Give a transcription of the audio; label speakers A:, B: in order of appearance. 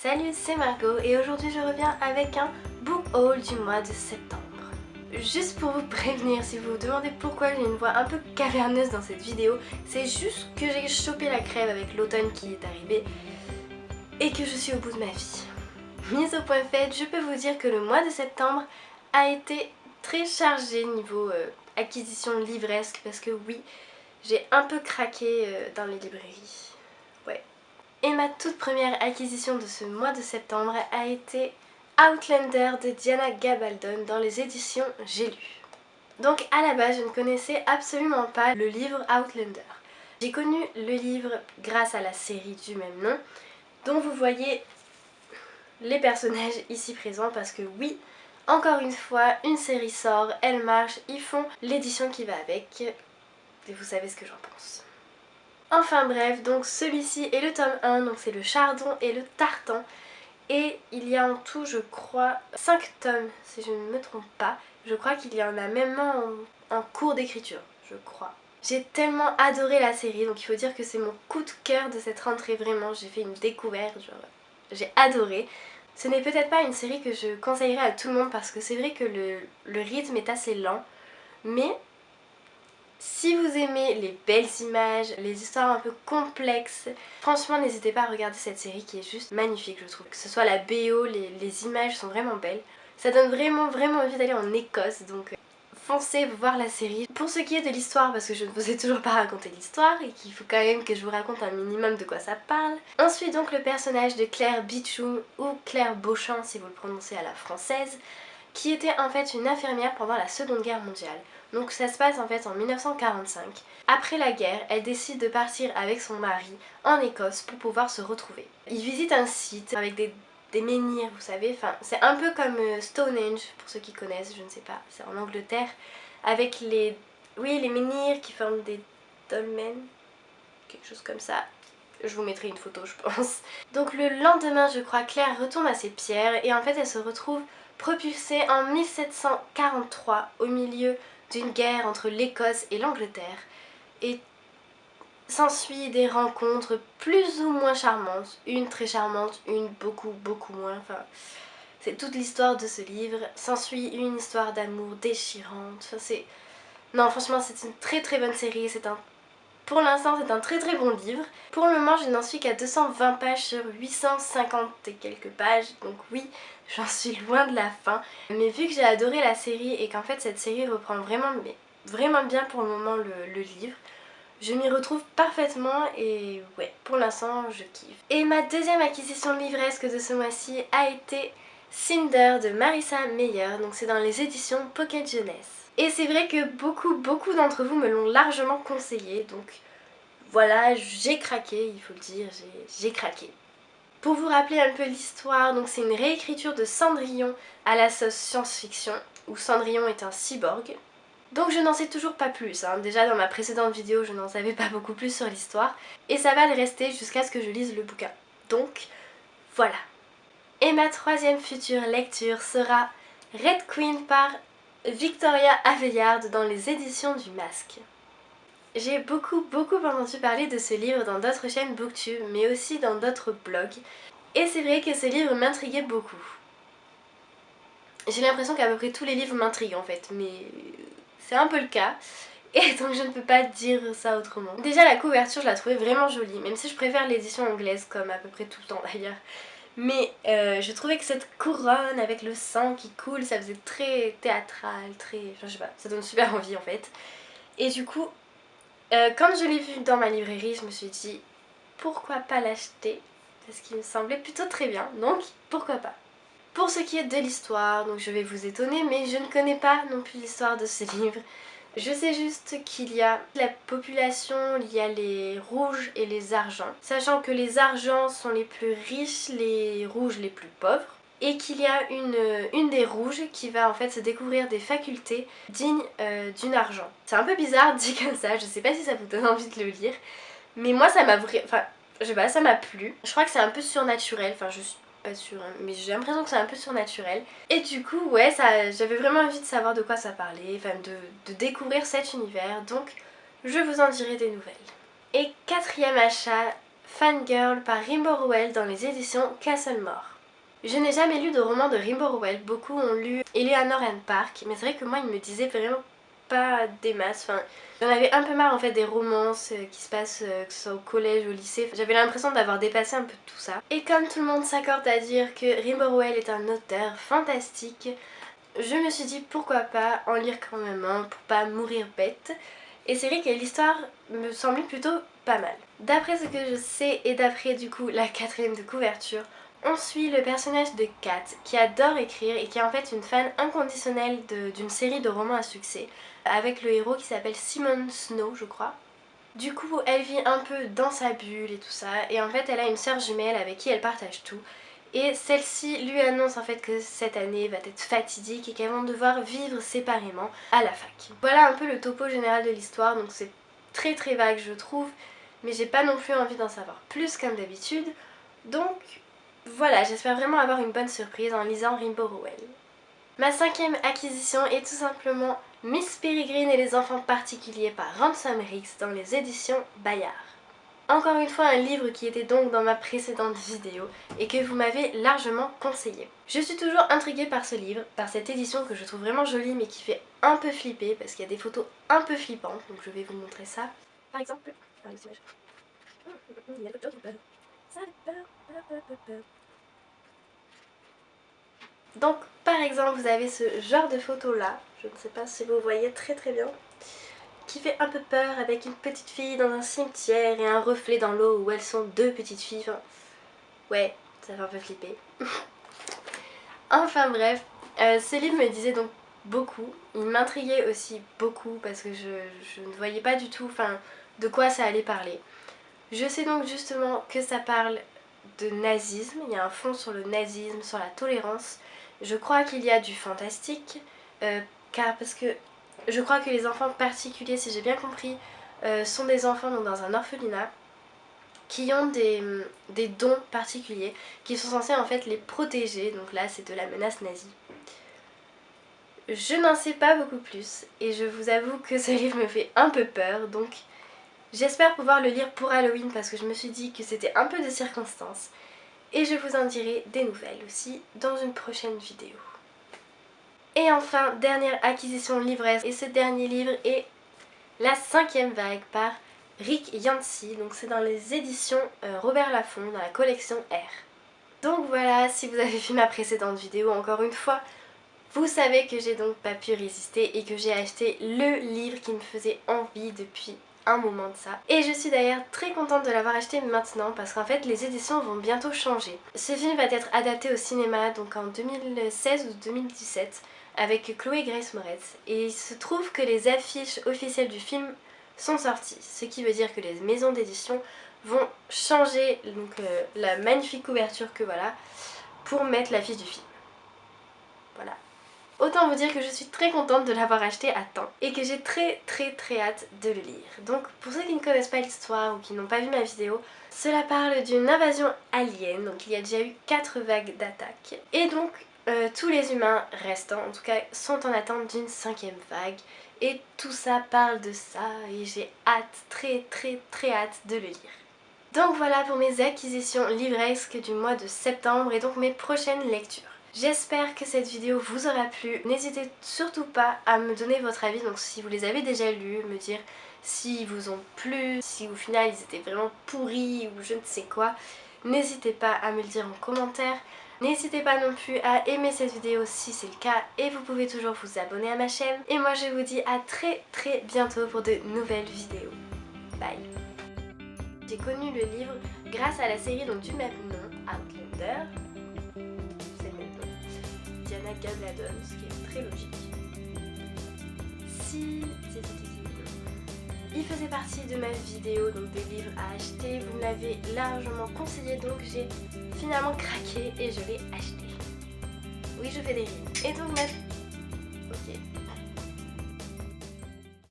A: Salut, c'est Margot et aujourd'hui je reviens avec un book haul du mois de septembre. Juste pour vous prévenir, si vous vous demandez pourquoi j'ai une voix un peu caverneuse dans cette vidéo, c'est juste que j'ai chopé la crève avec l'automne qui est arrivé et que je suis au bout de ma vie. Mise au point fait, je peux vous dire que le mois de septembre a été très chargé niveau acquisition livresque parce que oui, j'ai un peu craqué dans les librairies. Ouais. Et ma toute première acquisition de ce mois de septembre a été Outlander de Diana Gabaldon dans les éditions J'ai lu. Donc à la base je ne connaissais absolument pas le livre Outlander. J'ai connu le livre grâce à la série du même nom dont vous voyez les personnages ici présents parce que oui, encore une fois, une série sort, elle marche, ils font l'édition qui va avec et vous savez ce que j'en pense. Enfin bref, donc celui-ci est le tome 1, donc c'est le Chardon et le Tartan. Et il y a en tout, je crois, 5 tomes, si je ne me trompe pas. Je crois qu'il y en a même en cours d'écriture, je crois. J'ai tellement adoré la série, donc il faut dire que c'est mon coup de cœur de cette rentrée, vraiment. J'ai fait une découverte, genre, j'ai adoré. Ce n'est peut-être pas une série que je conseillerais à tout le monde parce que c'est vrai que le rythme est assez lent. Mais si vous aimez les belles images, les histoires un peu complexes, franchement n'hésitez pas à regarder cette série qui est juste magnifique je trouve. Que ce soit la BO, les images sont vraiment belles. Ça donne vraiment envie d'aller en Écosse, donc foncez voir la série. Pour ce qui est de l'histoire, parce que je ne vous ai toujours pas raconté l'histoire et qu'il faut quand même que je vous raconte un minimum de quoi ça parle. On suit donc le personnage de Claire Beecham ou Claire Beauchamp si vous le prononcez à la française, qui était en fait une infirmière pendant la Seconde Guerre mondiale. Donc ça se passe en fait en 1945. Après la guerre, elle décide de partir avec son mari en Écosse pour pouvoir se retrouver. Ils visitent un site avec des menhirs, vous savez, enfin c'est un peu comme Stonehenge pour ceux qui connaissent, je ne sais pas, c'est en Angleterre, avec les menhirs qui forment des dolmens, quelque chose comme ça. Je vous mettrai une photo je pense. Donc le lendemain je crois, Claire retourne à ses pierres et en fait elle se retrouve propulsée en 1743 au milieu d'une guerre entre l'Écosse et l'Angleterre et s'ensuit des rencontres plus ou moins charmantes, une très charmante, une beaucoup moins, enfin c'est toute l'histoire de ce livre. S'ensuit une histoire d'amour déchirante, non franchement c'est une très bonne série, pour l'instant c'est un très bon livre. Pour le moment je n'en suis qu'à 220 pages sur 850 et quelques pages, donc oui j'en suis loin de la fin. Mais vu que j'ai adoré la série et qu'en fait cette série reprend vraiment bien pour le moment le livre, je m'y retrouve parfaitement et ouais, pour l'instant je kiffe. Et ma deuxième acquisition livresque de ce mois-ci a été Cinder de Marissa Meyer, donc c'est dans les éditions Pocket Jeunesse. Et c'est vrai que beaucoup d'entre vous me l'ont largement conseillé, donc voilà, j'ai craqué, il faut le dire, j'ai craqué. Pour vous rappeler un peu l'histoire, donc c'est une réécriture de Cendrillon à la sauce science-fiction, où Cendrillon est un cyborg. Donc je n'en sais toujours pas plus, hein. Déjà dans ma précédente vidéo je n'en savais pas beaucoup plus sur l'histoire, et ça va le rester jusqu'à ce que je lise le bouquin. Donc voilà. Et ma troisième future lecture sera Red Queen par Victoria Aveyard dans les éditions du Masque. J'ai beaucoup entendu parler de ce livre dans d'autres chaînes booktube, mais aussi dans d'autres blogs. Et c'est vrai que ce livre m'intriguait beaucoup. J'ai l'impression qu'à peu près tous les livres m'intriguent en fait, mais c'est un peu le cas. Et donc je ne peux pas dire ça autrement. Déjà la couverture je la trouvais vraiment jolie, même si je préfère l'édition anglaise comme à peu près tout le temps d'ailleurs. Mais je trouvais que cette couronne avec le sang qui coule, ça faisait très théâtral, très... Enfin je sais pas, ça donne super envie en fait. Et du coup, quand je l'ai vu dans ma librairie, je me suis dit pourquoi pas l'acheter, parce qu'il me semblait plutôt très bien, donc pourquoi pas. Pour ce qui est de l'histoire, donc je vais vous étonner, mais je ne connais pas non plus l'histoire de ce livre. Je sais juste qu'il y a la population, il y a les rouges et les argents, sachant que les argents sont les plus riches, les rouges les plus pauvres, et qu'il y a une des rouges qui va en fait se découvrir des facultés dignes d'une argent. C'est un peu bizarre dit comme ça, je sais pas si ça vous donne envie de le lire, mais moi ça m'a je sais pas, ça m'a plu. Je crois que c'est un peu surnaturel, enfin je suis pas sûre, hein, mais j'ai l'impression que c'est un peu surnaturel. Et du coup, ouais, j'avais vraiment envie de savoir de quoi ça parlait, enfin de découvrir cet univers, donc je vous en dirai des nouvelles. Et quatrième achat, Fangirl par Rimbaud Rowell dans les éditions Castlemore. Je n'ai jamais lu de roman de Rimbaud Rowell, beaucoup ont lu Eleanor and Park, mais c'est vrai que moi il me disait vraiment pas des masses, enfin j'en avais un peu marre en fait des romances qui se passent que ce soit au collège, au lycée, j'avais l'impression d'avoir dépassé un peu tout ça. Et comme tout le monde s'accorde à dire que Rimbaud Rowell est un auteur fantastique, je me suis dit pourquoi pas en lire quand même un pour pas mourir bête. Et c'est vrai que l'histoire me semblait plutôt pas mal. D'après ce que je sais et d'après du coup la quatrième de couverture, on suit le personnage de Kat qui adore écrire et qui est en fait une fan inconditionnelle d'une série de romans à succès avec le héros qui s'appelle Simon Snow je crois. Du coup elle vit un peu dans sa bulle et tout ça et en fait elle a une sœur jumelle avec qui elle partage tout. Et celle-ci lui annonce en fait que cette année va être fatidique et qu'elles vont devoir vivre séparément à la fac. Voilà un peu le topo général de l'histoire, donc c'est très vague je trouve, mais j'ai pas non plus envie d'en savoir plus comme d'habitude. Donc voilà, j'espère vraiment avoir une bonne surprise en lisant Rimbaud Rowell. Ma cinquième acquisition est tout simplement Miss Peregrine et les enfants particuliers par Ransom Riggs dans les éditions Bayard. Encore une fois un livre qui était donc dans ma précédente vidéo et que vous m'avez largement conseillé. Je suis toujours intriguée par ce livre, par cette édition que je trouve vraiment jolie mais qui fait un peu flipper parce qu'il y a des photos un peu flippantes, donc je vais vous montrer ça. Par exemple, il y a beaucoup de choses qui peuvent. Ça fait peur. Donc par exemple vous avez ce genre de photo là, je ne sais pas si vous voyez très bien, qui fait un peu peur avec une petite fille dans un cimetière et un reflet dans l'eau où elles sont deux petites filles. Enfin, ouais, ça fait un peu flipper. Enfin bref, ce livre me disait donc beaucoup, il m'intriguait aussi beaucoup parce que je ne voyais pas du tout de quoi ça allait parler. Je sais donc justement que ça parle de nazisme, il y a un fond sur le nazisme, sur la tolérance. Je crois qu'il y a du fantastique, parce que je crois que les enfants particuliers, si j'ai bien compris, sont des enfants donc dans un orphelinat qui ont des dons particuliers qui sont censés en fait les protéger, donc là c'est de la menace nazie. Je n'en sais pas beaucoup plus et je vous avoue que ce livre me fait un peu peur, donc j'espère pouvoir le lire pour Halloween parce que je me suis dit que c'était un peu de circonstance. Et je vous en dirai des nouvelles aussi dans une prochaine vidéo. Et enfin, dernière acquisition livresque, et ce dernier livre est La cinquième vague par Rick Yancey, donc c'est dans les éditions Robert Laffont, dans la collection R. Donc voilà, si vous avez vu ma précédente vidéo, encore une fois, vous savez que j'ai donc pas pu résister et que j'ai acheté le livre qui me faisait envie depuis un moment de ça. Et je suis d'ailleurs très contente de l'avoir acheté maintenant parce qu'en fait les éditions vont bientôt changer. Ce film va être adapté au cinéma donc en 2016 ou 2017 avec Chloé Grace Moretz et il se trouve que les affiches officielles du film sont sorties, ce qui veut dire que les maisons d'édition vont changer donc la magnifique couverture que voilà pour mettre l'affiche du film. Voilà. Autant vous dire que je suis très contente de l'avoir acheté à temps et que j'ai très hâte de le lire. Donc pour ceux qui ne connaissent pas l'histoire ou qui n'ont pas vu ma vidéo, cela parle d'une invasion alien, donc il y a déjà eu 4 vagues d'attaques. Et donc tous les humains restants en tout cas sont en attente d'une 5e vague et tout ça parle de ça et j'ai hâte, très hâte de le lire. Donc voilà pour mes acquisitions livresques du mois de septembre et donc mes prochaines lectures. J'espère que cette vidéo vous aura plu, n'hésitez surtout pas à me donner votre avis, donc si vous les avez déjà lus, me dire s'ils vous ont plu, si au final ils étaient vraiment pourris ou je ne sais quoi, n'hésitez pas à me le dire en commentaire, n'hésitez pas non plus à aimer cette vidéo si c'est le cas et vous pouvez toujours vous abonner à ma chaîne et moi je vous dis à très bientôt pour de nouvelles vidéos. Bye. J'ai connu le livre grâce à la série donc du même nom, Outlander. Diana Gabaldon, ce qui est très logique. Il faisait partie de ma vidéo, donc des livres à acheter. Vous me l'avez largement conseillé, donc j'ai finalement craqué et je l'ai acheté. Oui, je fais des rimes. Et donc, ok.